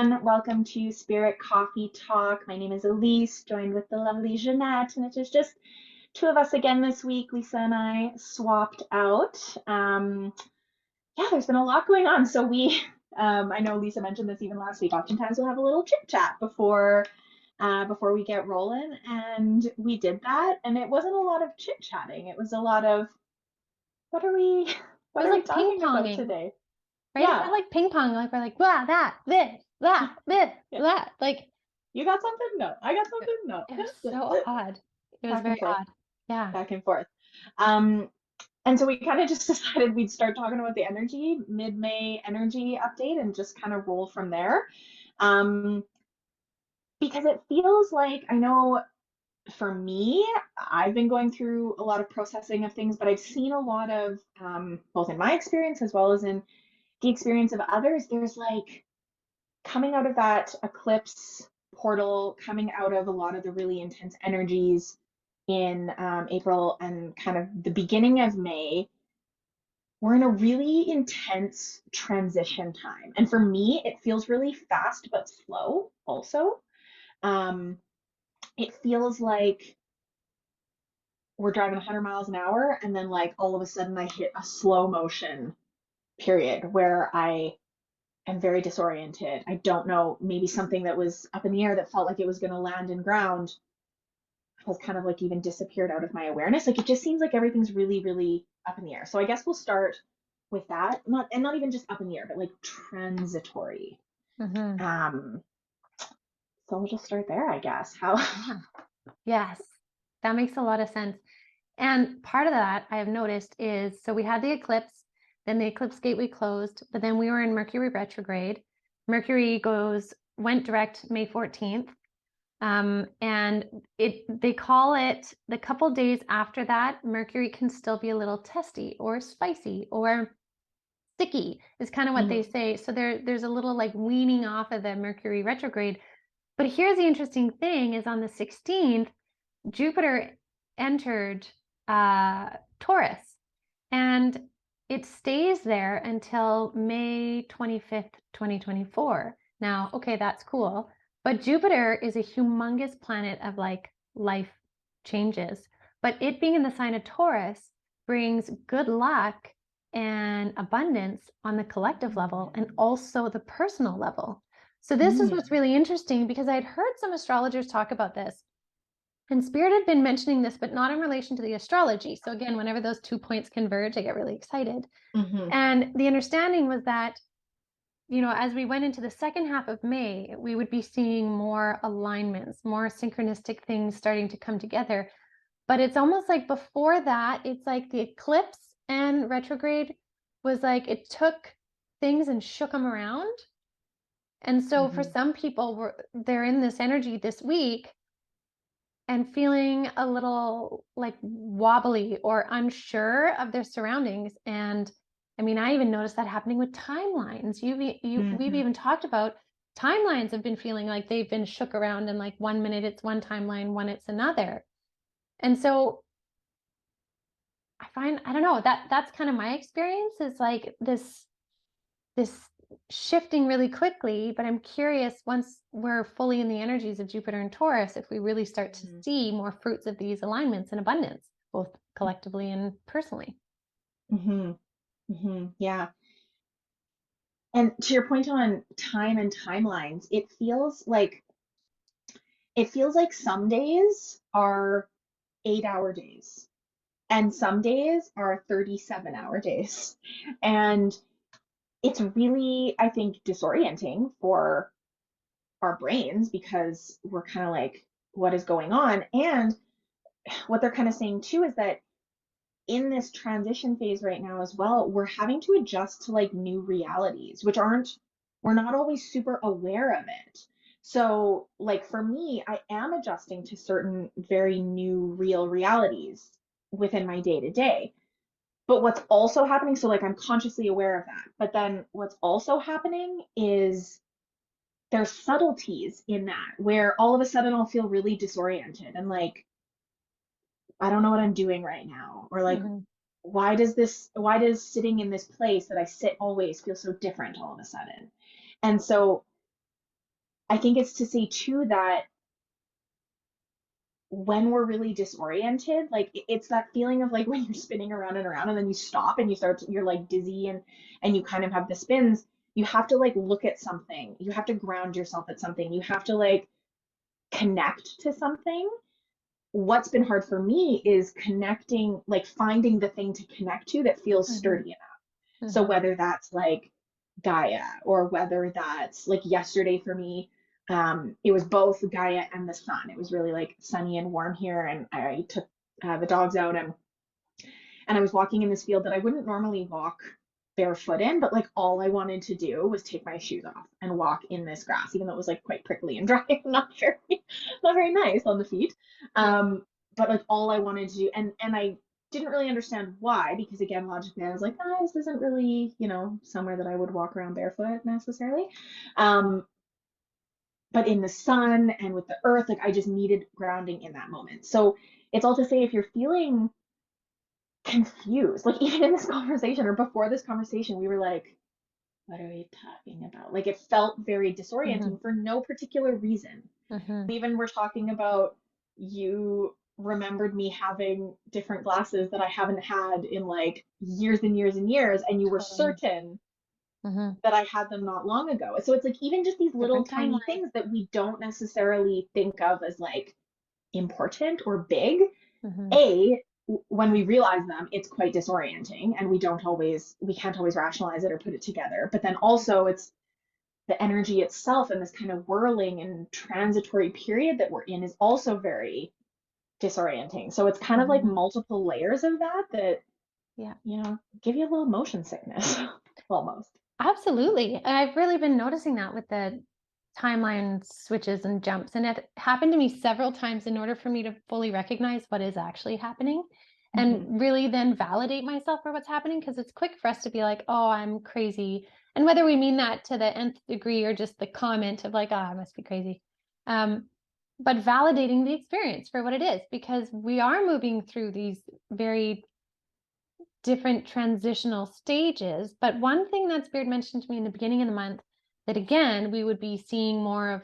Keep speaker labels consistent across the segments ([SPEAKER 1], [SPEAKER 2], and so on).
[SPEAKER 1] everyone. Welcome to Spirit Coffee Talk. My name is Elyse, joined with the lovely Ginette, and it is just two of us again this week. Lisa and I swapped out. Yeah, there's been a lot going on. I know Lisa mentioned this even last week. Oftentimes we'll have a little chit chat before we get rolling, and we did that. And it wasn't a lot of chit chatting. It was a lot of what are we,
[SPEAKER 2] It
[SPEAKER 1] what
[SPEAKER 2] was
[SPEAKER 1] are we
[SPEAKER 2] like ping
[SPEAKER 1] talking about
[SPEAKER 2] ponging,
[SPEAKER 1] today?
[SPEAKER 2] right? It
[SPEAKER 1] Yeah,
[SPEAKER 2] felt like ping pong. Like we're like, blah, that, this, that, this,
[SPEAKER 1] yeah.
[SPEAKER 2] that. Like
[SPEAKER 1] You got something? No. I got
[SPEAKER 2] it
[SPEAKER 1] something? No.
[SPEAKER 2] it was so odd. It was
[SPEAKER 1] Back and
[SPEAKER 2] very
[SPEAKER 1] forth,
[SPEAKER 2] odd. Yeah.
[SPEAKER 1] back and forth. Um, and so we kind of just decided we'd start talking about the energy, mid-May energy update, and just kind of roll from there. Um, because it feels like, I know for me, I've been going through a lot of processing of things, but I've seen a lot of, both in my experience as well as in the experience of others, there's like coming out of that eclipse portal, coming out of a lot of the really intense energies in April and kind of the beginning of May, we're in a really intense transition time. And for me, it feels really fast but slow also. Um, it feels like we're driving 100 miles an hour and then like all of a sudden I hit a slow motion period where I am very disoriented. I don't know, maybe something that was up in the air that felt like it was going to land and ground has kind of like even disappeared out of my awareness. Like it just seems like everything's really, really up in the air. So I guess we'll start with that. Not even just up in the air, but like transitory.
[SPEAKER 2] Mm-hmm.
[SPEAKER 1] Um, so we'll just start there, I guess. How
[SPEAKER 2] Yeah. Yes. That makes a lot of sense. And part of that I have noticed is so we had the eclipse, then the eclipse gateway closed, but then we were in Mercury retrograde. Mercury went direct May 14th. And they call it the couple days after that, Mercury can still be a little testy or spicy or sticky is kind of what they
[SPEAKER 1] Mhm.
[SPEAKER 2] say. So there's a little like weaning off of the Mercury retrograde. But here's the interesting thing is on the 16th, Jupiter entered Taurus and it stays there until May 25th, 2024. Now, okay, that's cool. But Jupiter is a humongous planet of like life changes. But it being in the sign of Taurus brings good luck and abundance on the collective level and also the personal level. So this is what's
[SPEAKER 1] Mm.
[SPEAKER 2] really interesting because I'd heard some astrologers talk about this. And Spirit had been mentioning this, but not in relation to the astrology. So again, whenever those 2 points converge, I get really excited.
[SPEAKER 1] Mhm.
[SPEAKER 2] And the understanding was that, as we went into the second half of May, we would be seeing more alignments, more synchronistic things starting to come together. But it's almost like before that, it's like the eclipse and retrograde was like it took things and shook them around. And so for
[SPEAKER 1] Mhm.
[SPEAKER 2] some people, they're in this energy this week and feeling a little like wobbly or unsure of their surroundings. And I mean, I even noticed that happening with timelines. We've
[SPEAKER 1] Mhm.
[SPEAKER 2] even talked about timelines have been feeling like they've been shook around and like 1 minute it's one timeline, one it's another. And so I don't know, that's kind of my experience is like this shifting really quickly, but I'm curious once we're fully in the energies of Jupiter and Taurus, if we really start to
[SPEAKER 1] Mhm.
[SPEAKER 2] see more fruits of these alignments and abundance, both collectively and personally.
[SPEAKER 1] Mhm. Mhm. Yeah. And to your point on time and timelines, it feels like some days are 8-hour days and some days are 37-hour days. And it's really, I think, disorienting for our brains because we're kind of like, what is going on? And what they're kind of saying too is that in this transition phase right now as well, we're having to adjust to like new realities, which we're not always super aware of it. So, like for me, I am adjusting to certain very new, real realities within my day to day. But what's also happening, so like I'm consciously aware of that. But then what's also happening is there's subtleties in that where all of a sudden I'll feel really disoriented and like, I don't know what I'm doing right now. Or like,
[SPEAKER 2] Mm-hmm.
[SPEAKER 1] why does sitting in this place that I sit always feel so different all of a sudden? And so I think it's to say too that when we're really disoriented, like it's that feeling of like when you're spinning around and around and then you stop and you're like dizzy and you kind of have the spins, you have to like look at something. You have to ground yourself at something. You have to like connect to something. What's been hard for me is connecting, like finding the thing to connect to that feels
[SPEAKER 2] Mm-hmm.
[SPEAKER 1] sturdy enough. So
[SPEAKER 2] Mm-hmm.
[SPEAKER 1] whether that's like Gaia or whether that's like yesterday for me, it was both Gaia and the sun. It was really like sunny and warm here, and I took the dogs out and I was walking in this field that I wouldn't normally walk barefoot in, but like all I wanted to do was take my shoes off and walk in this grass, even though it was like quite prickly and dry, not very nice on the feet.
[SPEAKER 2] Yeah.
[SPEAKER 1] But like all I wanted to do, and I didn't really understand why, because again, logically, I was like, oh, this isn't really, somewhere that I would walk around barefoot necessarily. Um, but in the sun and with the earth, like I just needed grounding in that moment. So it's all to say, if you're feeling confused. Like even in this conversation or before this conversation, we were like, what are we talking about? Like it felt very
[SPEAKER 2] Mm-hmm.
[SPEAKER 1] disorienting for no particular reason.
[SPEAKER 2] Mm-hmm.
[SPEAKER 1] We even were talking about you remembered me having different glasses that I haven't had in like years and years and years, and you were
[SPEAKER 2] Totally.
[SPEAKER 1] certain
[SPEAKER 2] Mm-hmm.
[SPEAKER 1] that I had them not long ago. So it's like even just these little
[SPEAKER 2] Different
[SPEAKER 1] tiny
[SPEAKER 2] timeline.
[SPEAKER 1] things that we don't necessarily think of as like important or big,
[SPEAKER 2] Mm-hmm.
[SPEAKER 1] a when we realize them, it's quite disorienting and we can't always rationalize it or put it together. But then also it's the energy itself, and this kind of whirling and transitory period that we're in is also very disorienting. So it's kind of like
[SPEAKER 2] Mm-hmm.
[SPEAKER 1] multiple layers of that
[SPEAKER 2] Yeah.
[SPEAKER 1] give you a little motion sickness almost.
[SPEAKER 2] Absolutely. And I've really been noticing that with the timeline switches and jumps. And it happened to me several times in order for me to fully recognize what is actually happening
[SPEAKER 1] Mm-hmm.
[SPEAKER 2] and really then validate myself for what's happening. Because it's quick for us to be like, oh, I'm crazy. And whether we mean that to the nth degree or just the comment of like, oh, I must be crazy. Um, but validating the experience for what it is, because we are moving through these very different transitional stages. But one thing that Spirit mentioned to me in the beginning of the month, that again, we would be seeing more of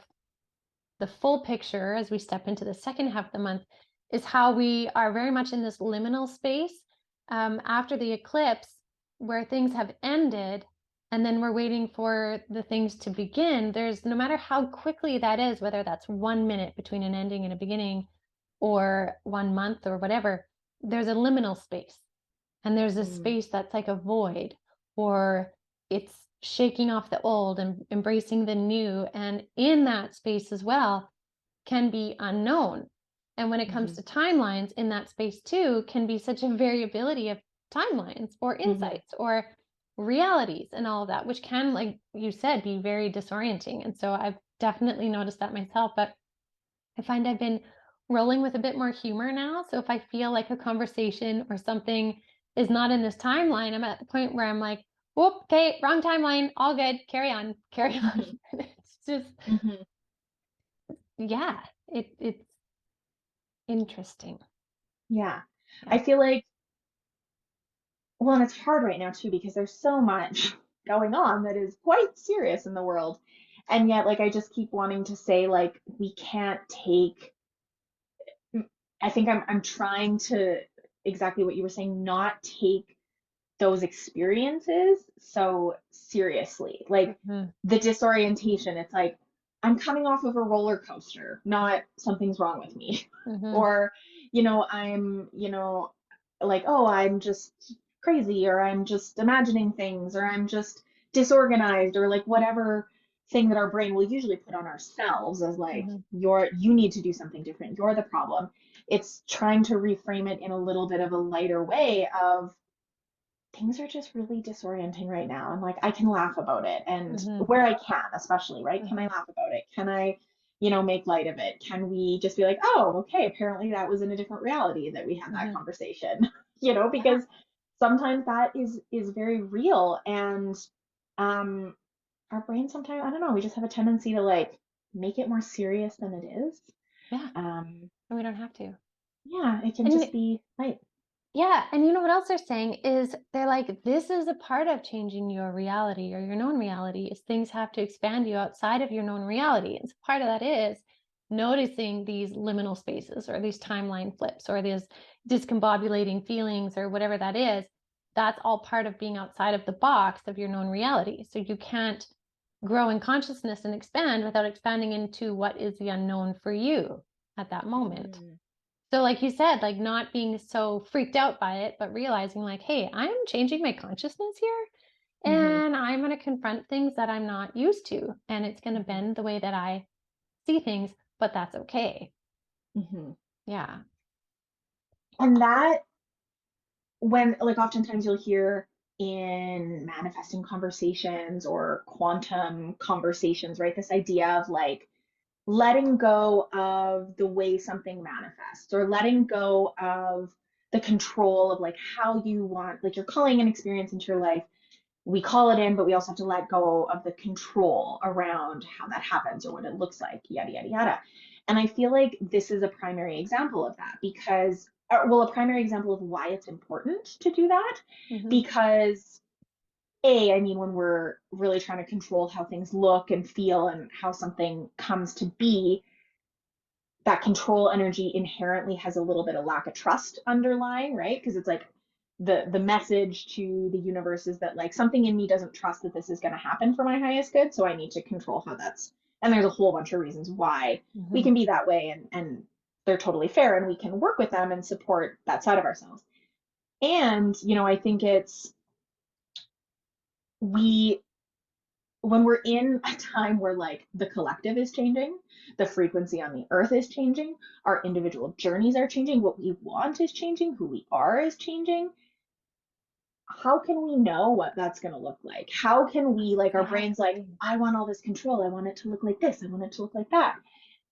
[SPEAKER 2] the full picture as we step into the second half of the month, is how we are very much in this liminal space after the eclipse, where things have ended and then we're waiting for the things to begin. There's, no matter how quickly that is, whether that's 1 minute between an ending and a beginning or 1 month or whatever, there's a liminal space. And there's a
[SPEAKER 1] Mm-hmm.
[SPEAKER 2] space that's like a void, or it's shaking off the old and embracing the new. And in that space as well can be unknown. And when it comes to timelines, in that space too can be such a variability of timelines or
[SPEAKER 1] Mm-hmm.
[SPEAKER 2] insights or realities and all of that, which can, like you said, be very disorienting. And so I've definitely noticed that myself. But I find I've been rolling with a bit more humor now. So if I feel like a conversation or something is not in this timeline, I'm at the point where I'm like, whoop, okay, wrong timeline, all good, carry on, carry on.
[SPEAKER 1] Mm-hmm.
[SPEAKER 2] It's just,
[SPEAKER 1] Mm-hmm.
[SPEAKER 2] yeah, it's interesting.
[SPEAKER 1] Yeah.
[SPEAKER 2] Yeah.
[SPEAKER 1] I feel like, well, and it's hard right now too because there's so much going on that is quite serious in the world. And yet, like, I just keep wanting to say, like, we can't take, I think I'm trying to, exactly what you were saying, not take those experiences so seriously. Like
[SPEAKER 2] Mm-hmm.
[SPEAKER 1] the disorientation, it's like I'm coming off of a roller coaster, not something's wrong with me.
[SPEAKER 2] Mm-hmm.
[SPEAKER 1] Or, I'm, like, oh, I'm just crazy, or I'm just imagining things, or I'm just disorganized, or like whatever thing that our brain will usually put on ourselves as like,
[SPEAKER 2] Mm-hmm.
[SPEAKER 1] you need to do something different, you're the problem. It's trying to reframe it in a little bit of a lighter way of things are just really disorienting right now, and like I can laugh about it, and
[SPEAKER 2] Mm-hmm.
[SPEAKER 1] where I can, especially, right, can I
[SPEAKER 2] Mm-hmm.
[SPEAKER 1] laugh about it, can I make light of it, can we just be like, oh, okay, apparently that was in a different reality that we had that
[SPEAKER 2] Mm-hmm.
[SPEAKER 1] conversation,
[SPEAKER 2] Yeah.
[SPEAKER 1] because sometimes that is very real. And um our brain sometimes, I don't know, we just have a tendency to like make it more serious than it is.
[SPEAKER 2] Yeah.
[SPEAKER 1] um
[SPEAKER 2] And we don't have to.
[SPEAKER 1] yeah, it can
[SPEAKER 2] And
[SPEAKER 1] just be light.
[SPEAKER 2] Yeah, and you know what else they're saying is they're like, this is a part of changing your reality or your known reality is things have to expand you outside of your known reality. And so part of that is noticing these liminal spaces or these timeline flips or these discombobulating feelings or whatever that is. That's all part of being outside of the box of your known reality. So you can't grow in consciousness and expand without expanding into what is the unknown for you at that moment.
[SPEAKER 1] Mm,
[SPEAKER 2] So like you said, like not being so freaked out by it, but realizing like, hey, I'm changing my consciousness here
[SPEAKER 1] mhm,
[SPEAKER 2] and I'm going to confront things that I'm not used to. And it's going to
[SPEAKER 1] mhm,
[SPEAKER 2] bend the way that I see things, but that's okay.
[SPEAKER 1] mhm.
[SPEAKER 2] Yeah.
[SPEAKER 1] And that, when like oftentimes you'll hear in manifesting conversations or quantum conversations, right? This idea of like letting go of the way something manifests or letting go of the control of like how you want, like you're calling an experience into your life. We call it in, but we also have to let go of the control around how that happens or what it looks like, yada, yada, yada. And I feel like this is a primary example of that because, well, a primary example of why it's important to do that.
[SPEAKER 2] Mm-hmm.
[SPEAKER 1] Because, I mean, when we're really trying to control how things look and feel and how something comes to be, that control energy inherently has a little bit of lack of trust underlying, right? Because it's like the message to the universe is that like something in me doesn't trust that this is going to happen for my highest good, so I need to control how that's. And there's a whole bunch of reasons why we
[SPEAKER 2] Mm-hmm.
[SPEAKER 1] can be that way, and they're totally fair, and we can work with them and support that side of ourselves. And I think it's we when we're in a time where like the collective is changing, the frequency on the earth is changing, our individual journeys are changing, what we want is changing, who we are is changing. How can we know what that's going to look like? How can we, like, our brains, like,
[SPEAKER 2] Exactly.
[SPEAKER 1] I want all this control. I want it to look like this. I want it to look like that.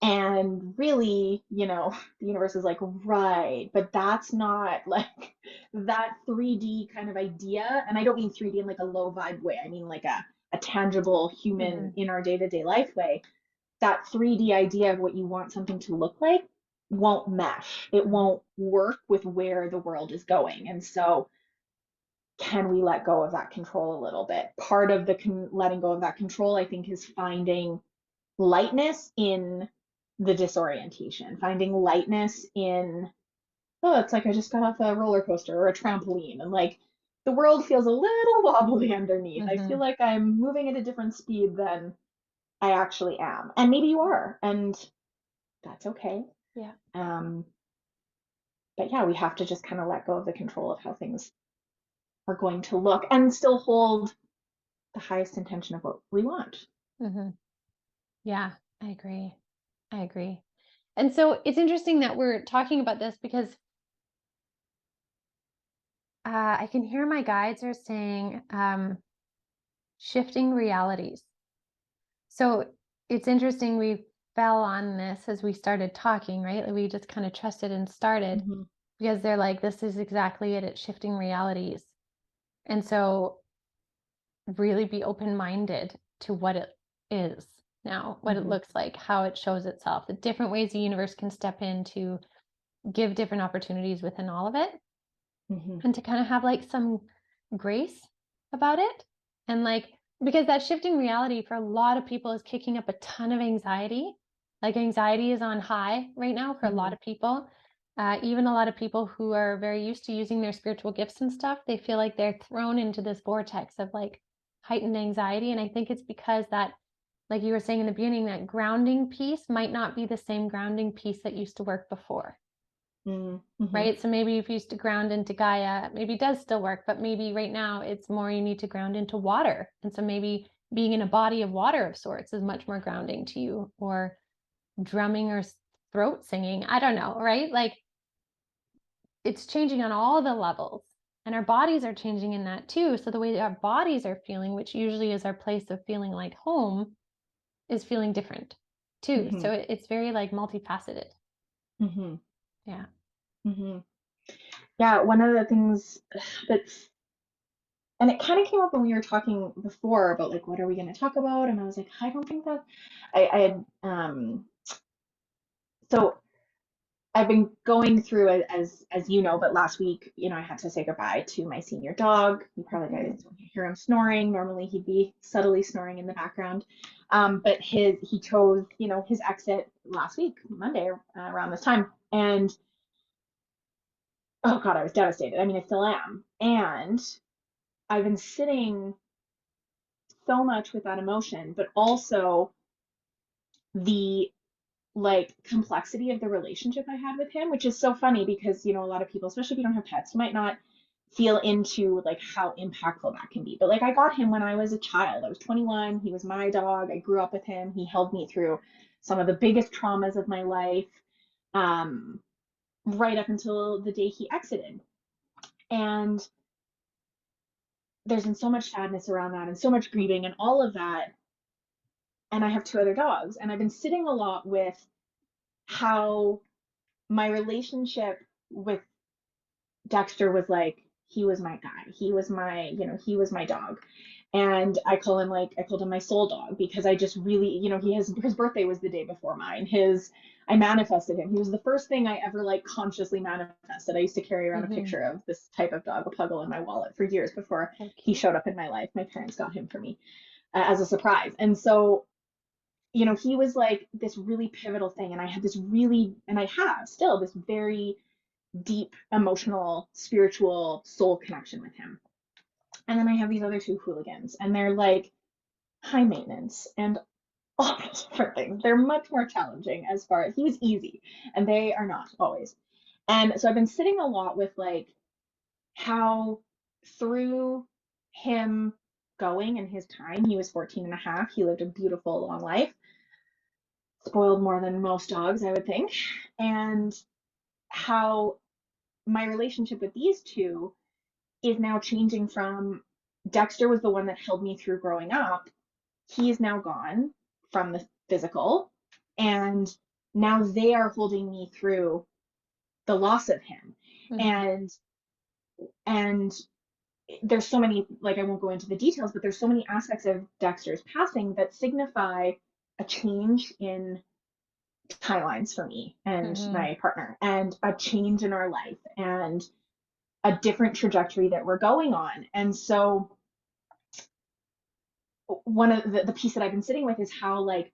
[SPEAKER 1] And really, the universe is like, right, but that's not like that 3D kind of idea. And I don't mean 3D in like a low vibe way. I mean like a tangible
[SPEAKER 2] Mm-hmm.
[SPEAKER 1] human in our day-to-day life way. That 3D idea of what you want something to look like won't mesh. It
[SPEAKER 2] Mm-hmm.
[SPEAKER 1] won't work with where the world is going. And so, can we let go of that control a little bit? Part of the letting go of that control, I think, is finding lightness in the disorientation, finding lightness in, oh, it's like I just got off a roller coaster or a trampoline, and like the world feels a little wobbly underneath. I
[SPEAKER 2] Mm-hmm.
[SPEAKER 1] feel like I'm moving at a different speed than I actually am. And maybe you are, and that's okay.
[SPEAKER 2] Yeah.
[SPEAKER 1] Um, but yeah, we have to just kind of let go of the control of how things are going to look and still hold the highest intention of what we want.
[SPEAKER 2] Mm-hmm. Yeah, I agree. I agree. And so it's interesting that we're talking about this because I can hear my guides are saying shifting realities. So it's interesting we fell on this as we started talking, right? Like we just kind of trusted and started
[SPEAKER 1] Mm-hmm.
[SPEAKER 2] because they're like, this is exactly it. It's shifting realities. And so really be open-minded to what it is now, what it
[SPEAKER 1] Mm-hmm.
[SPEAKER 2] looks like, how it shows itself, the different ways the universe can step in to give different opportunities within all of it.
[SPEAKER 1] Mm-hmm.
[SPEAKER 2] And to kind of have like some grace about it. And like, because that shifting reality for a lot of people is kicking up a ton of anxiety. Like, anxiety is on high right now for a
[SPEAKER 1] Mm-hmm.
[SPEAKER 2] lot of people. Even a lot of people who are very used to using their spiritual gifts and stuff, they feel like they're thrown into this vortex of like heightened anxiety. And I think it's because that, like you were saying in the beginning, that grounding piece might not be the same grounding piece that used to work before.
[SPEAKER 1] Mm-hmm.
[SPEAKER 2] Right? So maybe if you used to ground into Gaia, maybe it does still work, but maybe right now it's more you need to ground into water. And so maybe being in a body of water of sorts is much more grounding to you, or drumming or throat singing. I don't know, right? Like it's changing on all the levels. And our bodies are changing in that too. So the way our bodies are feeling, which usually is our place of feeling like home, is feeling different too.
[SPEAKER 1] Mm-hmm.
[SPEAKER 2] So it's very like multifaceted.
[SPEAKER 1] Mm-hmm.
[SPEAKER 2] Yeah.
[SPEAKER 1] Mm-hmm. Yeah, one of the things that's, and it kind of came up when we were talking before about like what are we going to talk about, and I was like, I don't think that I had so I've been going through it as you know, but last week, I had to say goodbye to my senior dog. You probably guys hear him snoring. Normally he'd be subtly snoring in the background. But he chose, his exit last week, Monday, around this time. And oh God, I was devastated. I mean, I still am. And I've been sitting so much with that emotion, but also the like complexity of the relationship I had with him, which is so funny because, a lot of people, especially if you don't have pets, you might not feel into like how impactful that can be. But like I got him when I was a child. I was 21. He was my dog. I grew up with him. He held me through some of the biggest traumas of my life, um, right up until the day he exited. And there's been so much sadness around that and so much grieving and all of that. And I have two other dogs. And I've been sitting a lot with how my relationship with Dexter was like, he was my guy. He was my dog. And I called him my soul dog because I just really, his birthday was the day before mine. I manifested him. He was the first thing I ever like consciously manifested. I used to carry around a picture of this type of dog, a puggle, in my wallet for years before he showed up in my life. My parents got him for me as a surprise. And so, he was like this really pivotal thing. And I had and I have still this very deep emotional, spiritual soul connection with him. And then I have these other two hooligans, and they're like high maintenance and all these different things. They're much more challenging as far as he was easy, and they are not always. And so I've been sitting a lot with like how through him going in his time, he was 14 and a half, he lived a beautiful long life, spoiled more than most dogs, I would think. And how my relationship with these two is now changing from Dexter was the one that held me through growing up. He is now gone from the physical, and now they are holding me through the loss of him. And and there's so many, like I won't go into the details, but there's so many aspects of Dexter's passing that signify a change in timelines for me and my partner, and a change in our life, and a different trajectory that we're going on. And so one of the piece that I've been sitting with is how like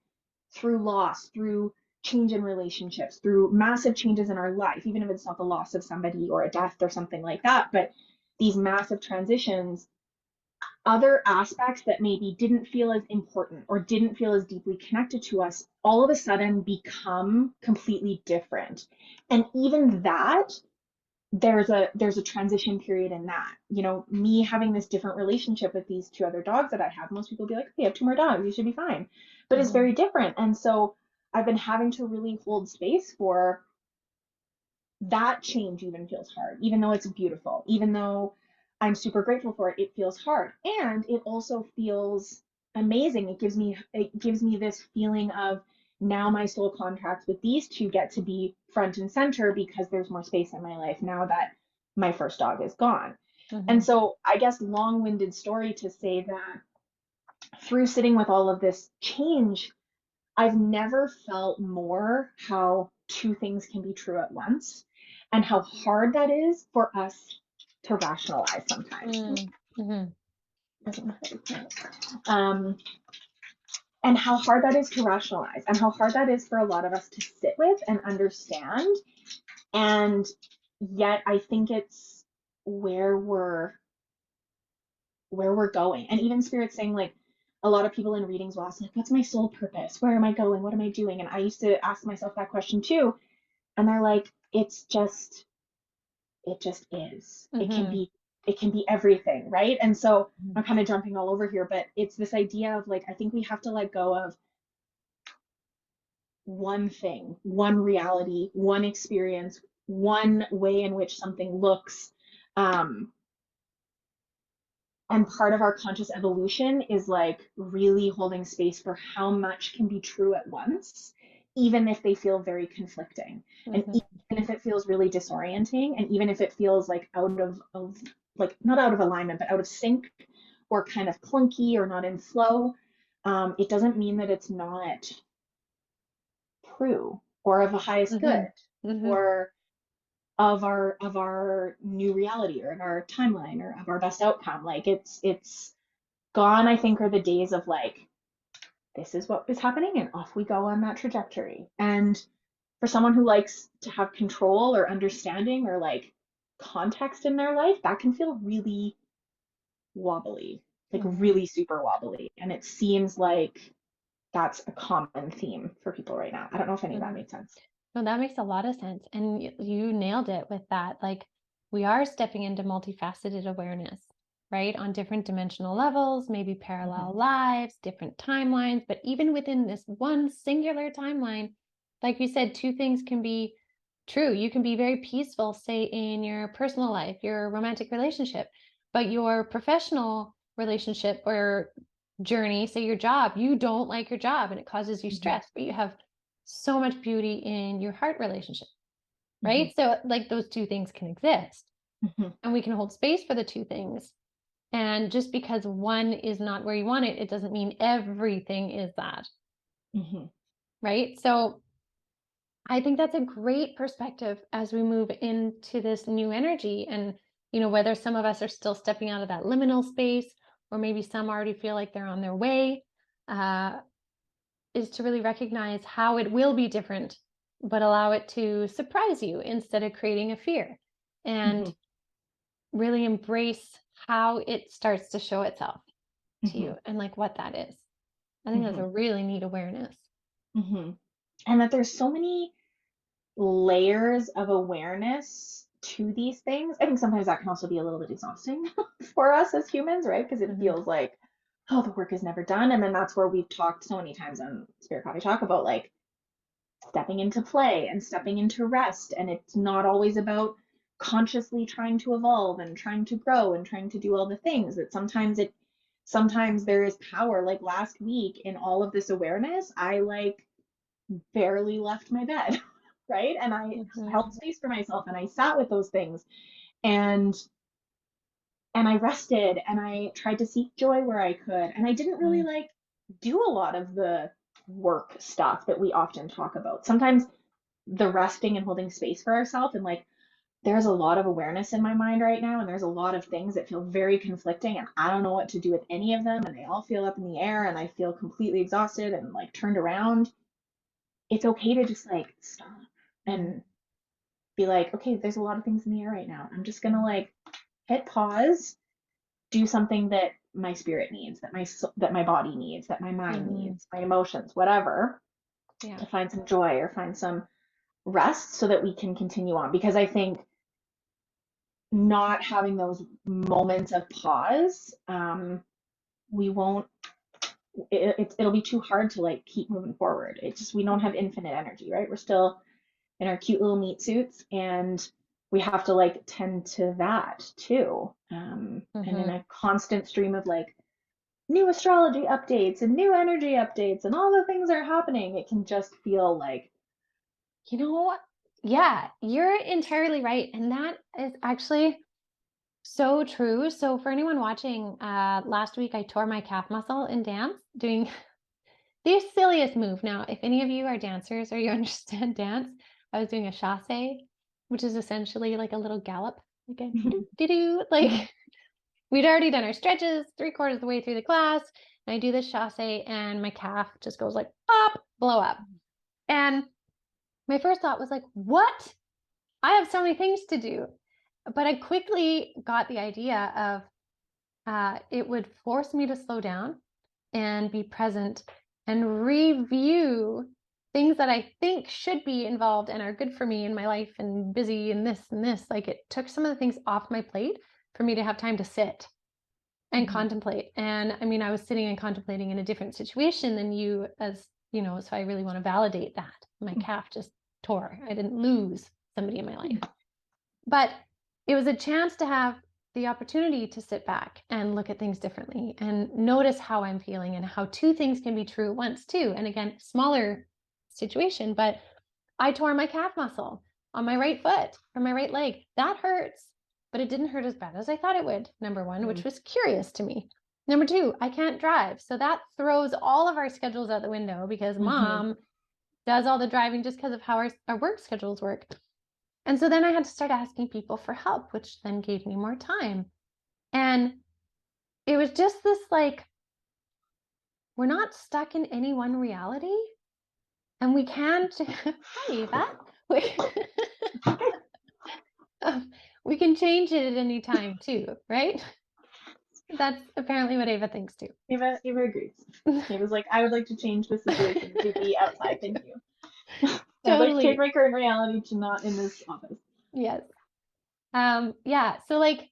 [SPEAKER 1] through loss, through change in relationships, through massive changes in our life, even if it's not the loss of somebody or a death or something like that, but these massive transitions, other aspects that maybe didn't feel as important or didn't feel as deeply connected to us all of a sudden become completely different. And even that, there's a transition period in that. Me having this different relationship with these two other dogs that I have, most people be like, okay, you have two more dogs, you should be fine. But it's very different. And so I've been having to really hold space for that change. Even feels hard, even though it's beautiful, even though I'm super grateful for it, it feels hard. And it also feels amazing. It gives me this feeling of, now my soul contracts with these two get to be front and center because there's more space in my life now that my first dog is gone. And so I guess long-winded story to say that through sitting with all of this change, I've never felt more how two things can be true at once, and how hard that is for us to rationalize sometimes. Um, and how hard that is to rationalize, and how hard that is for a lot of us to sit with and understand. And yet I think it's where we're going. And even Spirit saying, like, a lot of people in readings will ask, like, what's my soul purpose? Where am I going? What am I doing? And I used to ask myself that question too. And they're like, it just is. It can be everything, right? And so I'm kind of jumping all over here, but it's this idea of like, I think we have to let go of one thing, one reality, one experience, one way in which something looks. And part of our conscious evolution is like really holding space for how much can be true at once, even if they feel very conflicting. And even if it feels really disorienting, and even if it feels like out of like, not out of alignment, but out of sync, or kind of clunky, or not in flow, it doesn't mean that it's not true or of the highest good. or of our new reality or of our timeline or of our best outcome. Like it's gone, I think, are the days of like, this is what is happening and off we go on that trajectory. And for someone who likes to have control or understanding or like context in their life, that can feel really wobbly, like really super wobbly. And it seems like that's a common theme for people right now. I don't know if any of that made sense.
[SPEAKER 2] No, that makes a lot of sense. And you nailed it with that. Like, we are stepping into multifaceted awareness, right? On different dimensional levels, maybe parallel lives, different timelines. But even within this one singular timeline, like you said, two things can be true. You can be very peaceful, say, in your personal life, your romantic relationship, but your professional relationship or journey, say your job, you don't like your job and it causes you stress, but you have so much beauty in your heart relationship, right? So like those two things can exist and we can hold space for the two things. And just because one is not where you want it, it doesn't mean everything is that. Right? So I think that's a great perspective as we move into this new energy. And, you know, whether some of us are still stepping out of that liminal space, or maybe some already feel like they're on their way, is to really recognize how it will be different, but allow it to surprise you instead of creating a fear, and really embrace how it starts to show itself to you and like what that is. I think that's a really neat awareness.
[SPEAKER 1] And that there's so many layers of awareness to these things. I think sometimes that can also be a little bit exhausting for us as humans, right? Because it feels like, oh, the work is never done. And then that's where we've talked so many times on Spirit Coffee Talk about like stepping into play and stepping into rest. And it's not always about consciously trying to evolve and trying to grow and trying to do all the things. That sometimes there is power. Like last week in all of this awareness, I like barely left my bed, right? And I held space for myself and I sat with those things and I rested and I tried to seek joy where I could. And I didn't really like do a lot of the work stuff that we often talk about. Sometimes the resting and holding space for ourselves, and like there's a lot of awareness in my mind right now and there's a lot of things that feel very conflicting and I don't know what to do with any of them and they all feel up in the air and I feel completely exhausted and like turned around. It's okay to just like stop and be like, okay, there's a lot of things in the air right now. I'm just gonna like hit pause, do something that my spirit needs, that my body needs, that my mind needs, my emotions, whatever, to find some joy or find some rest so that we can continue on. Because I think not having those moments of pause, we won't. It'll be too hard to like keep moving forward. It's just we don't have infinite energy, right? We're still in our cute little meat suits and we have to like tend to that too. And in a constant stream of like new astrology updates and new energy updates and all the things are happening, it can just feel like,
[SPEAKER 2] you know, yeah, you're entirely right. And that is actually so true. So for anyone watching, last week I tore my calf muscle in dance doing the silliest move. Now, if any of you are dancers or you understand dance, I was doing a chasse, which is essentially like a little gallop, like a do like we'd already done our stretches 3/4 of the way through the class. And I do this chasse and my calf just goes like up, blow up. And my first thought was like, what? I have so many things to do. But I quickly got the idea of it would force me to slow down and be present and review things that I think should be involved and are good for me in my life and busy and this and this. Like it took some of the things off my plate for me to have time to sit and contemplate. And I mean, I was sitting and contemplating in a different situation than you, as you know, so I really want to validate that. My calf just tore. I didn't lose somebody in my life. But it was a chance to have the opportunity to sit back and look at things differently and notice how I'm feeling and how two things can be true at once too. And again, smaller situation, but I tore my calf muscle on my right foot or my right leg. That hurts, but it didn't hurt as bad as I thought it would, number one, which was curious to me. Number two, I can't drive. So that throws all of our schedules out the window because mom does all the driving just because of how our work schedules work. And so then I had to start asking people for help, which then gave me more time. And it was just this like, we're not stuck in any one reality. And we can, hi, Eva. We, we can change it at any time too, right? That's apparently what Ava thinks too.
[SPEAKER 1] Eva agrees. Eva's like, I would like to change the situation to be outside. Thank you. I'd like to change
[SPEAKER 2] Totally.
[SPEAKER 1] my current reality to not in this office.
[SPEAKER 2] Yes. Yeah. So like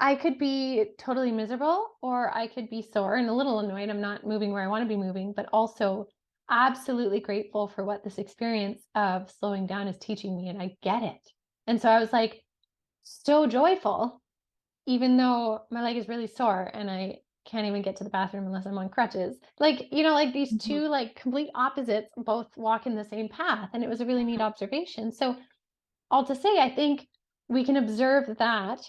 [SPEAKER 2] I could be totally miserable or I could be sore and a little annoyed. I'm not moving where I want to be moving, but also absolutely grateful for what this experience of slowing down is teaching me. And I get it. And so I was like so joyful, even though my leg is really sore and I can't even get to the bathroom unless I'm on crutches. Like, you know, like these two like complete opposites both walk in the same path. And it was a really neat observation. So all to say, I think we can observe that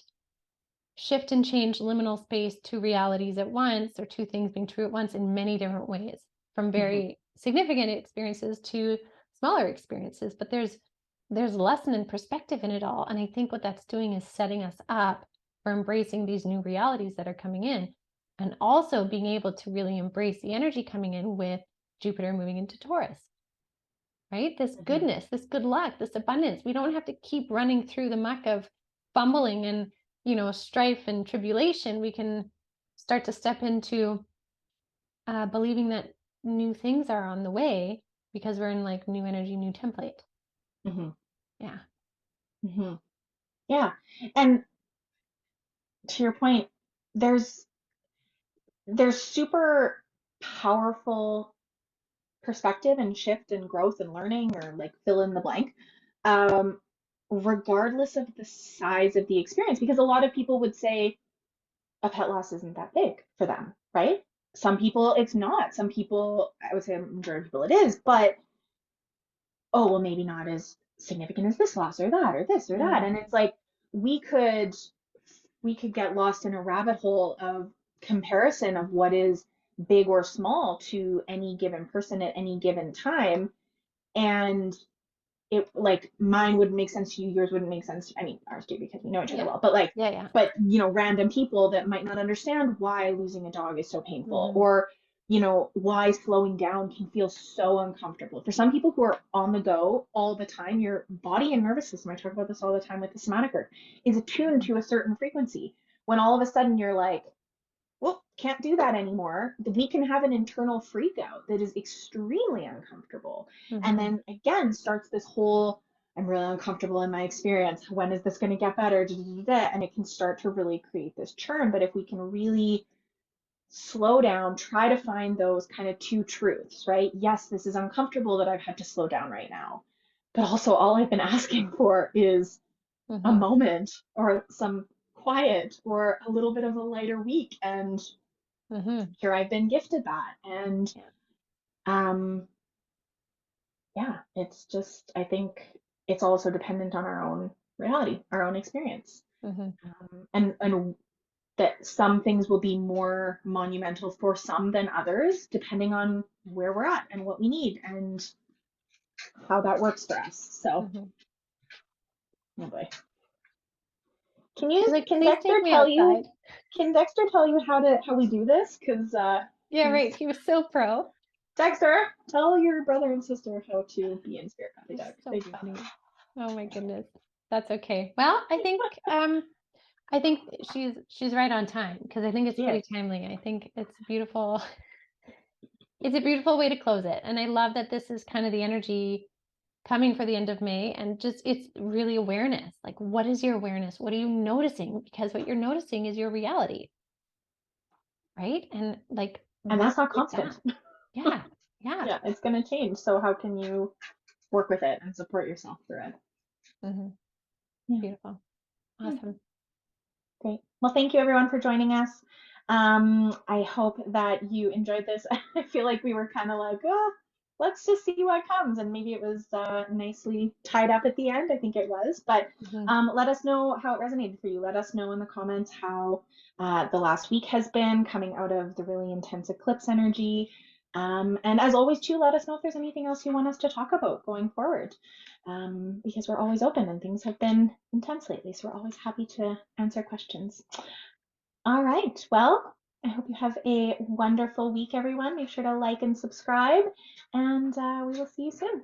[SPEAKER 2] shift and change liminal space, two realities at once, or two things being true at once in many different ways, from very significant experiences to smaller experiences. But there's lesson and perspective in it all. And I think what that's doing is setting us up for embracing these new realities that are coming in, and also being able to really embrace the energy coming in with Jupiter moving into Taurus. Right? This goodness, this good luck, this abundance. We don't have to keep running through the muck of fumbling and, you know, strife and tribulation. We can start to step into believing that new things are on the way because we're in like new energy, new template. Yeah.
[SPEAKER 1] Yeah. And to your point, there's super powerful perspective and shift and growth and learning, or like fill in the blank, um, regardless of the size of the experience. Because a lot of people would say a pet loss isn't that big for them, right? Some people it's not. Some people, I would say a majority of people it is, but oh, well, maybe not as significant as this loss or that or this or that. And it's like we could get lost in a rabbit hole of comparison of what is big or small to any given person at any given time. And it like mine wouldn't make sense to you, yours wouldn't make sense to, I mean, ours do because we know each other well, but like, but you know, random people that might not understand why losing a dog is so painful, or you know, why slowing down can feel so uncomfortable. For some people who are on the go all the time, your body and nervous system, I talk about this all the time with the somatic work, is attuned to a certain frequency. When all of a sudden you're like, well, can't do that anymore, we can have an internal freak out that is extremely uncomfortable. And then again starts this whole, I'm really uncomfortable in my experience. When is this going to get better? And it can start to really create this churn. But if we can really slow down, try to find those kind of two truths, right? Yes, this is uncomfortable that I've had to slow down right now. But also, all I've been asking for is a moment or some quiet or a little bit of a lighter week, and here I've been gifted that. And yeah, it's just, I think it's also dependent on our own reality, our own experience. And that some things will be more monumental for some than others depending on where we're at and what we need and how that works for us. So oh boy. Can Dexter tell you? Can Dexter tell you how we do this? Because
[SPEAKER 2] yeah, right. He was so pro.
[SPEAKER 1] Dexter, tell your brother and sister how to be in Spirit Coffee Dog.
[SPEAKER 2] So funny. Oh my goodness. That's okay. Well, I think she's right on time because I think it's pretty timely. I think it's beautiful. It's a beautiful way to close it, and I love that this is kind of the energy coming for the end of May, and just it's really awareness. Like, what is your awareness? What are you noticing? Because what you're noticing is your reality, right? And like,
[SPEAKER 1] and that's not constant.
[SPEAKER 2] Yeah.
[SPEAKER 1] Yeah, it's going to change. So how can you work with it and support yourself through it?
[SPEAKER 2] Beautiful. Awesome.
[SPEAKER 1] Great. Well, thank you everyone for joining us. I hope that you enjoyed this. I feel like we were kind of like, oh, let's just see what comes. And maybe it was nicely tied up at the end. I think it was. But let us know how it resonated for you. Let us know in the comments how the last week has been coming out of the really intense eclipse energy. And as always, too, let us know if there's anything else you want us to talk about going forward, because we're always open and things have been intense lately. So we're always happy to answer questions. All right. Well, I hope you have a wonderful week, everyone. Make sure to like and subscribe, and we will see you soon.